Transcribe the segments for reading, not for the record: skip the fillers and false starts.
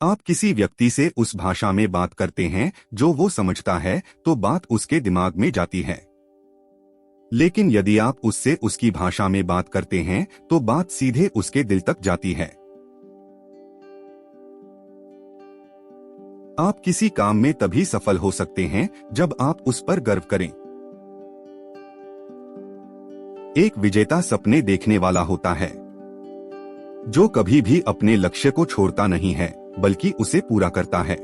आप किसी व्यक्ति से उस भाषा में बात करते हैं जो वो समझता है तो बात उसके दिमाग में जाती है। लेकिन यदि आप उससे उसकी भाषा में बात करते हैं तो बात सीधे उसके दिल तक जाती है। आप किसी काम में तभी सफल हो सकते हैं जब आप उस पर गर्व करें। एक विजेता सपने देखने वाला होता है जो कभी भी अपने लक्ष्य को छोड़ता नहीं है बल्कि उसे पूरा करता है।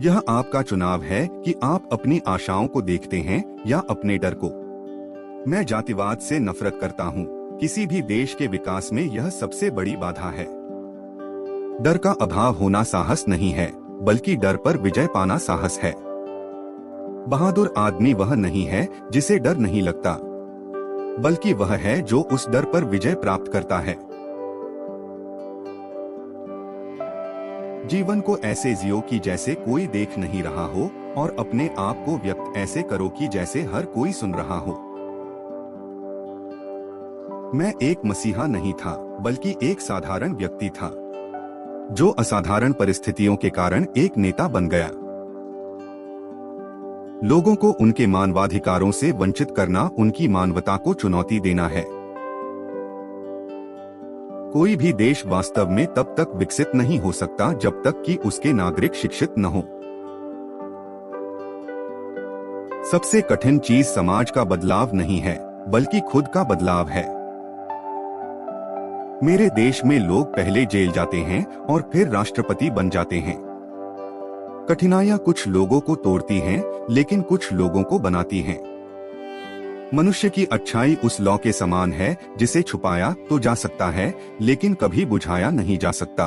यह आपका चुनाव है कि आप अपनी आशाओं को देखते हैं या अपने डर को। मैं जातिवाद से नफरत करता हूँ। किसी भी देश के विकास में यह सबसे बड़ी बाधा है। डर का अभाव होना साहस नहीं है बल्कि डर पर विजय पाना साहस है। बहादुर आदमी वह नहीं है जिसे डर नहीं लगता, बल्कि वह है जो उस डर पर विजय प्राप्त करता है। जीवन को ऐसे जियो कि जैसे कोई देख नहीं रहा हो और अपने आप को व्यक्त ऐसे करो कि जैसे हर कोई सुन रहा हो। मैं एक मसीहा नहीं था बल्कि एक साधारण व्यक्ति था जो असाधारण परिस्थितियों के कारण एक नेता बन गया। लोगों को उनके मानवाधिकारों से वंचित करना उनकी मानवता को चुनौती देना है। कोई भी देश वास्तव में तब तक विकसित नहीं हो सकता जब तक कि उसके नागरिक शिक्षित न हो। सबसे कठिन चीज समाज का बदलाव नहीं है बल्कि खुद का बदलाव है। मेरे देश में लोग पहले जेल जाते हैं और फिर राष्ट्रपति बन जाते हैं। कठिनाइयां कुछ लोगों को तोड़ती हैं, लेकिन कुछ लोगों को बनाती हैं। मनुष्य की अच्छाई उस लौ के समान है जिसे छुपाया तो जा सकता है लेकिन कभी बुझाया नहीं जा सकता।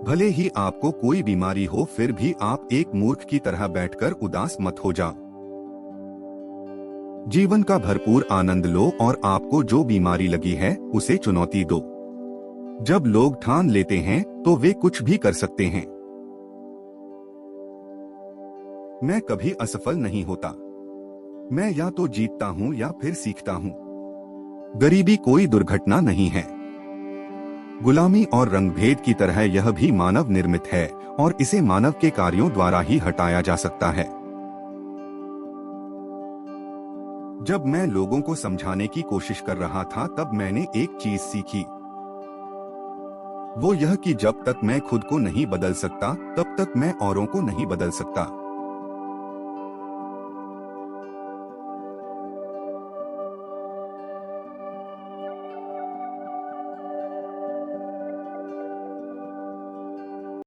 भले ही आपको कोई बीमारी हो फिर भी आप एक मूर्ख की तरह बैठकर उदास मत हो जाओ। जीवन का भरपूर आनंद लो और आपको जो बीमारी लगी है उसे चुनौती दो। जब लोग ठान लेते हैं तो वे कुछ भी कर सकते हैं। मैं कभी असफल नहीं होता। मैं या तो जीतता हूं या फिर सीखता हूं। गरीबी कोई दुर्घटना नहीं है। गुलामी और रंगभेद की तरह यह भी मानव निर्मित है और इसे मानव के कार्यों द्वारा ही हटाया जा सकता है। जब मैं लोगों को समझाने की कोशिश कर रहा था तब मैंने एक चीज सीखी। वो यह कि जब तक मैं खुद को नहीं बदल सकता तब तक मैं औरों को नहीं बदल सकता।